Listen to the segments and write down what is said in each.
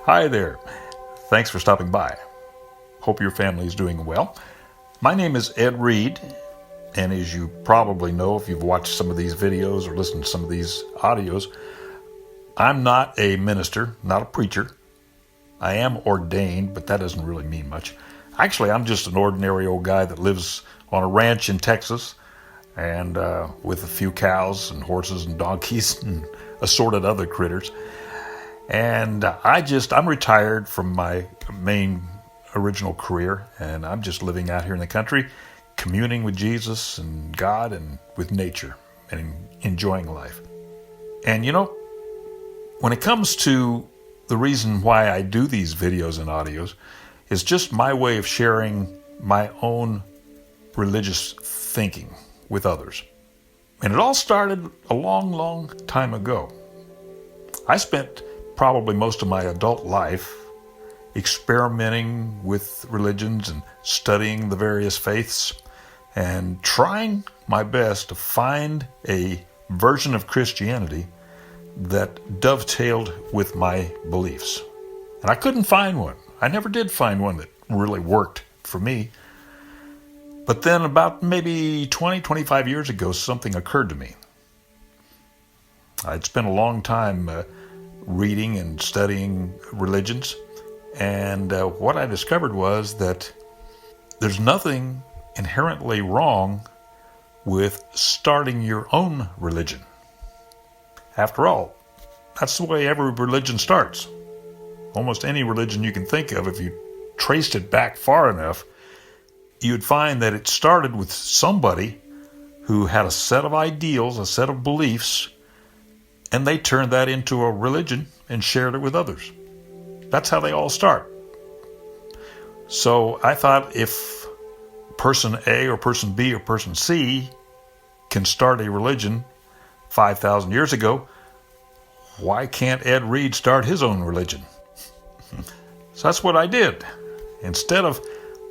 Hi there. Thanks for stopping by. Hope your family is doing well. My name is Ed Reed, and as you probably know if you've watched some of these videos or listened to some of these audios, I'm not a minister, not a preacher. I am ordained, but that doesn't really mean much. Actually, I'm just an ordinary old guy that lives on a ranch in Texas and with a few cows and horses and donkeys and assorted other critters. And I'm retired from my main original career, and I'm just living out here in the country, communing with Jesus and God and with nature and enjoying life. And when it comes to the reason why I do these videos and audios, is just my way of sharing my own religious thinking with others. And it all started a long, long time ago. I spent probably most of my adult life experimenting with religions and studying the various faiths and trying my best to find a version of Christianity that dovetailed with my beliefs. And I couldn't find one. I never did find one that really worked for me. But then about maybe 20, 25 years ago, something occurred to me. I'd spent a long time reading and studying religions, and what I discovered was that there's nothing inherently wrong with starting your own religion. After all, that's the way every religion starts. Almost any religion you can think of, if you traced it back far enough, you'd find that it started with somebody who had a set of ideals, a set of beliefs, and they turned that into a religion and shared it with others. That's how they all start. So I thought, if person A or person B or person C can start a religion 5,000 years ago, why can't Ed Reed start his own religion? So that's what I did. Instead of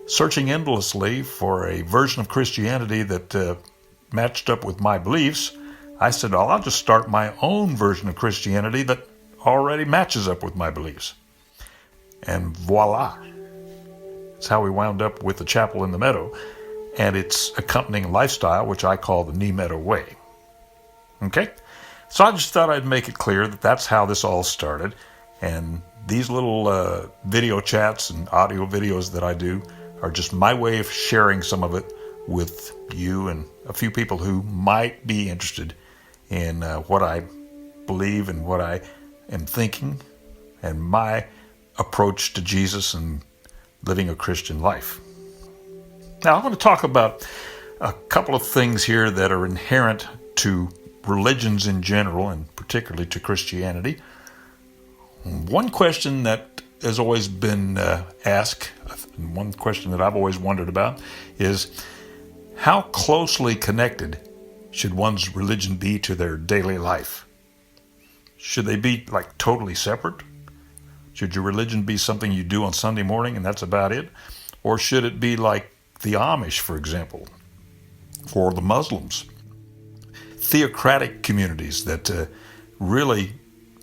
searching endlessly for a version of Christianity that matched up with my beliefs, I said, I'll just start my own version of Christianity that already matches up with my beliefs. And voila. That's how we wound up with the chapel in the meadow and its accompanying lifestyle, which I call the meadow way. Okay? So I just thought I'd make it clear that that's how this all started. And these little video chats and audio videos that I do are just my way of sharing some of it with you and a few people who might be interested in what I believe and what I am thinking and my approach to Jesus and living a Christian life. Now, I want to talk about a couple of things here that are inherent to religions in general and particularly to Christianity. One question that has always been asked, and one question that I've always wondered about, is how closely connected should one's religion be to their daily life? Should they be like totally separate? Should your religion be something you do on Sunday morning and that's about it? Or should it be like the Amish, for example, or the Muslims? Theocratic communities that really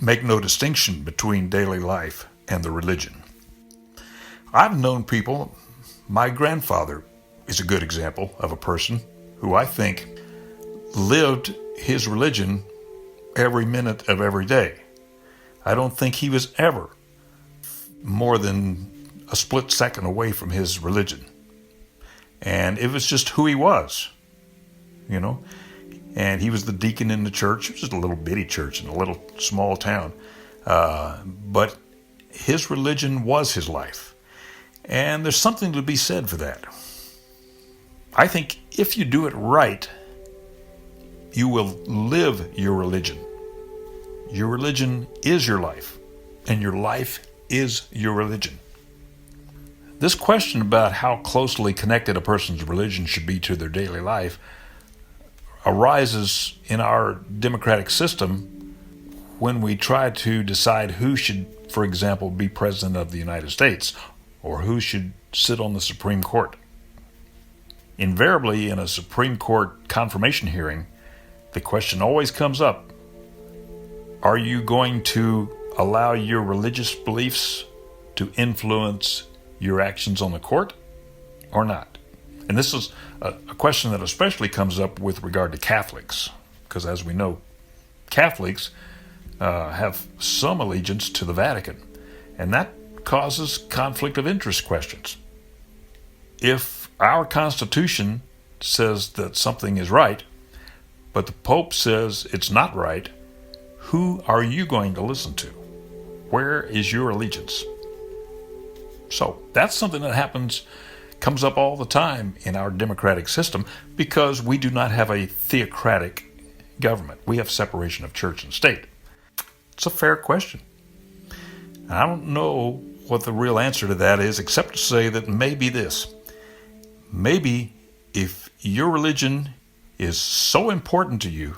make no distinction between daily life and the religion. I've known people, my grandfather is a good example of a person who I think lived his religion every minute of every day. I don't think he was ever more than a split second away from his religion. And it was just who he was, And he was the deacon in the church. It was just a little bitty church in a little small town. But his religion was his life. And there's something to be said for that. I think if you do it right, you will live your religion. Your religion is your life, and your life is your religion. This question about how closely connected a person's religion should be to their daily life arises in our democratic system when we try to decide who should, for example, be president of the United States, or who should sit on the Supreme Court. Invariably, in a Supreme Court confirmation hearing, the question always comes up, are you going to allow your religious beliefs to influence your actions on the court or not? And this is a question that especially comes up with regard to Catholics, because as we know, Catholics have some allegiance to the Vatican, and that causes conflict of interest questions. If our Constitution says that something is right, but the Pope says it's not right, who are you going to listen to? Where is your allegiance? So that's something that comes up all the time in our democratic system, because we do not have a theocratic government. We have separation of church and state. It's a fair question. I don't know what the real answer to that is, except to say that maybe this. Maybe if your religion is so important to you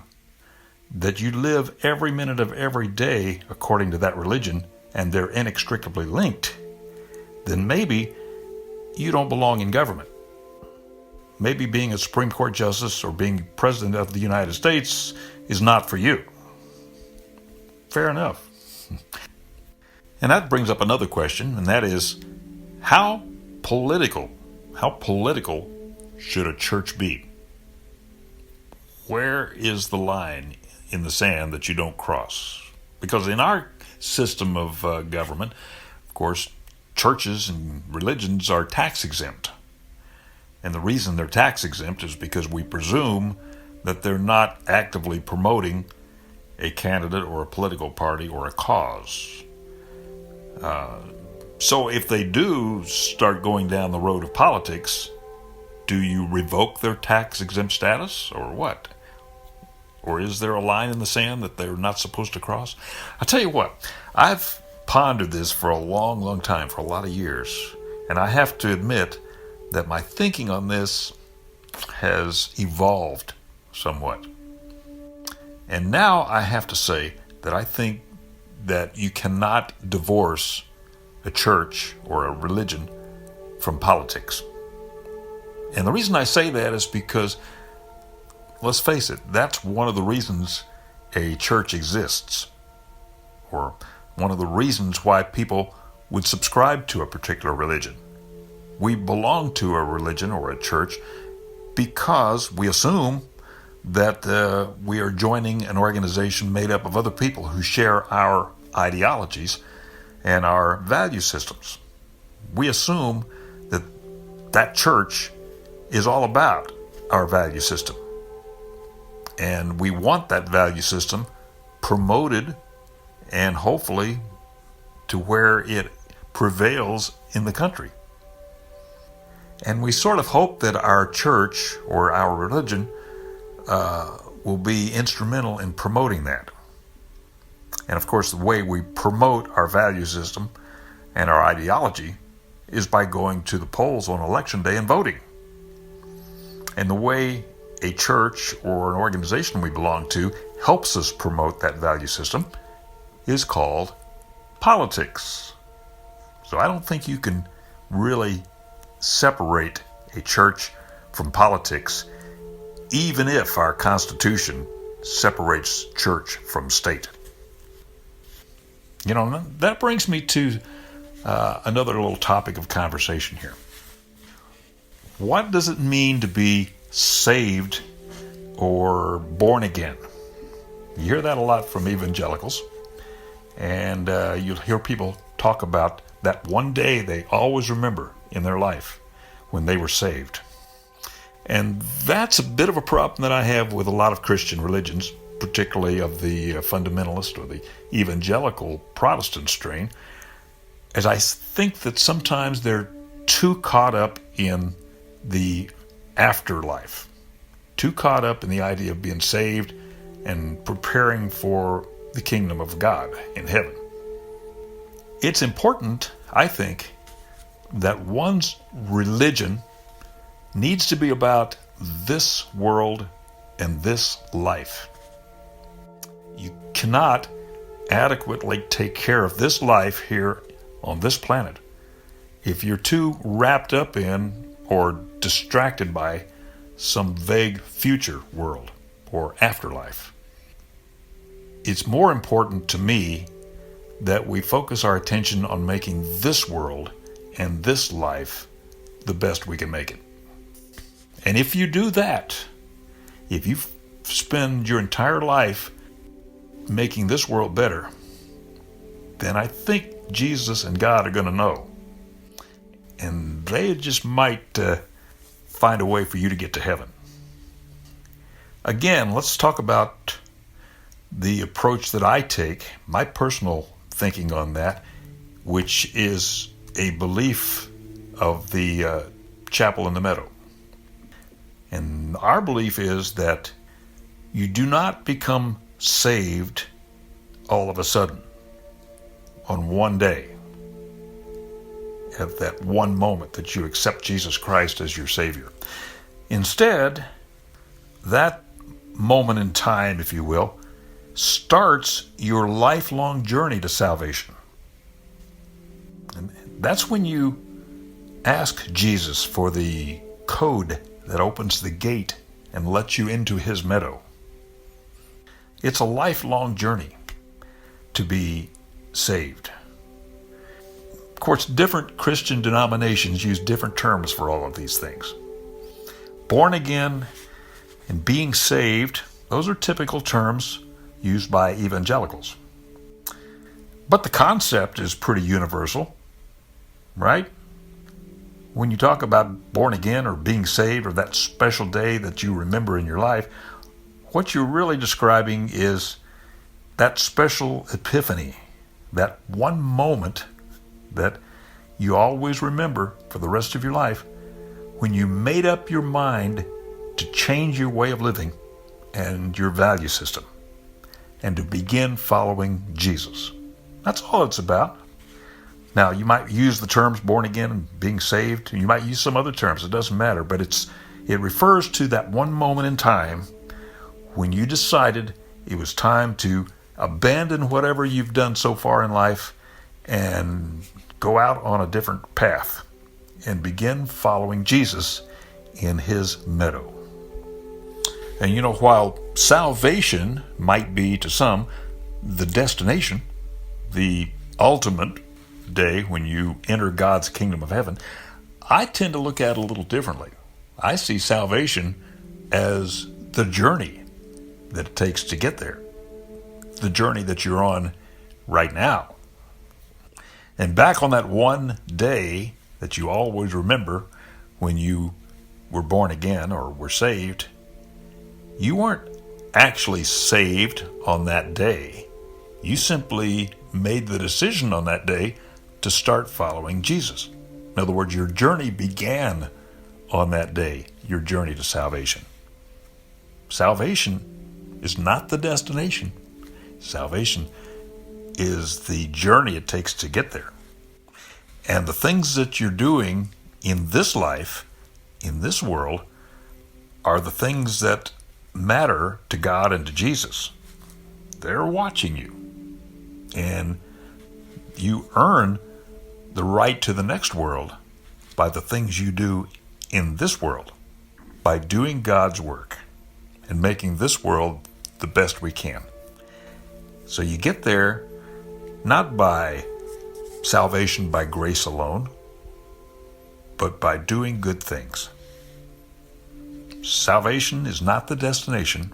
that you live every minute of every day according to that religion, and they're inextricably linked, then maybe you don't belong in government. Maybe being a Supreme Court justice or being President of the United States is not for you. Fair enough. And that brings up another question, and that is, how political should a church be? Where is the line in the sand that you don't cross? Because in our system of government, of course, churches and religions are tax-exempt. And the reason they're tax-exempt is because we presume that they're not actively promoting a candidate or a political party or a cause. So if they do start going down the road of politics, do you revoke their tax-exempt status or what? Or is there a line in the sand that they're not supposed to cross? I'll tell you what, I've pondered this for a long, long time, for a lot of years. And I have to admit that my thinking on this has evolved somewhat. And now I have to say that I think that you cannot divorce a church or a religion from politics. And the reason I say that is because, let's face it, that's one of the reasons a church exists, or one of the reasons why people would subscribe to a particular religion. We belong to a religion or a church because we assume that we are joining an organization made up of other people who share our ideologies and our value systems. We assume that that church is all about our value system. And we want that value system promoted and hopefully to where it prevails in the country. And we sort of hope that our church or our religion will be instrumental in promoting that. And of course, the way we promote our value system and our ideology is by going to the polls on election day and voting. And the way a church or an organization we belong to helps us promote that value system is called politics. So I don't think you can really separate a church from politics, even if our Constitution separates church from state. You know, that brings me to another little topic of conversation here. What does it mean to be saved or born again? You hear that a lot from evangelicals, and you'll hear people talk about that one day they always remember in their life when they were saved. And that's a bit of a problem that I have with a lot of Christian religions, particularly of the fundamentalist or the evangelical Protestant strain, as I think that sometimes they're too caught up in the afterlife, too caught up in the idea of being saved and preparing for the kingdom of God in heaven. It's important, I think, that one's religion needs to be about this world and this life. You cannot adequately take care of this life here on this planet if you're too wrapped up in or distracted by some vague future world or afterlife. It's more important to me that we focus our attention on making this world and this life the best we can make it. And if you do that, if you spend your entire life making this world better, then I think Jesus and God are going to know. And they just might find a way for you to get to heaven. Again, let's talk about the approach that I take, my personal thinking on that, which is a belief of the chapel in the meadow. And our belief is that you do not become saved all of a sudden on one day, at that one moment that you accept Jesus Christ as your Savior. Instead, that moment in time, if you will, starts your lifelong journey to salvation. And that's when you ask Jesus for the code that opens the gate and lets you into his meadow. It's a lifelong journey to be saved. Of course, different Christian denominations use different terms for all of these things. Born again and being saved, those are typical terms used by evangelicals. But the concept is pretty universal, right? When you talk about born again or being saved or that special day that you remember in your life, what you're really describing is that special epiphany, that one moment that you always remember for the rest of your life when you made up your mind to change your way of living and your value system and to begin following Jesus. That's all it's about. Now, you might use the terms born again and being saved. You might use some other terms. It doesn't matter. But it refers to that one moment in time when you decided it was time to abandon whatever you've done so far in life and go out on a different path and begin following Jesus in his meadow. And you know, while salvation might be to some the destination, the ultimate day when you enter God's kingdom of heaven, I tend to look at it a little differently. I see salvation as the journey that it takes to get there, the journey that you're on right now. And back on that one day that you always remember when you were born again or were saved, you weren't actually saved on that day. You simply made the decision on that day to start following Jesus. In other words, your journey began on that day, your journey to salvation. Salvation is not the destination. Salvation is the journey it takes to get there. And the things that you're doing in this life, in this world, are the things that matter to God and to Jesus. They're watching you. And you earn the right to the next world by the things you do in this world, by doing God's work and making this world the best we can. So you get there not by salvation by grace alone, but by doing good things. Salvation is not the destination.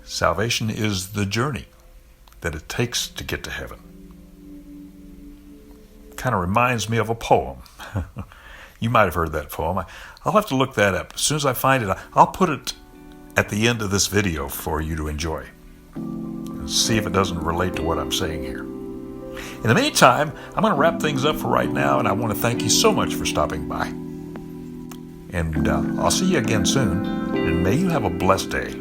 Salvation is the journey that it takes to get to heaven. Kind of reminds me of a poem. You might have heard that poem. I'll have to look that up. As soon as I find it, I'll put it at the end of this video for you to enjoy. See if it doesn't relate to what I'm saying here. In the meantime, I'm going to wrap things up for right now, and I want to thank you so much for stopping by. And I'll see you again soon, and may you have a blessed day.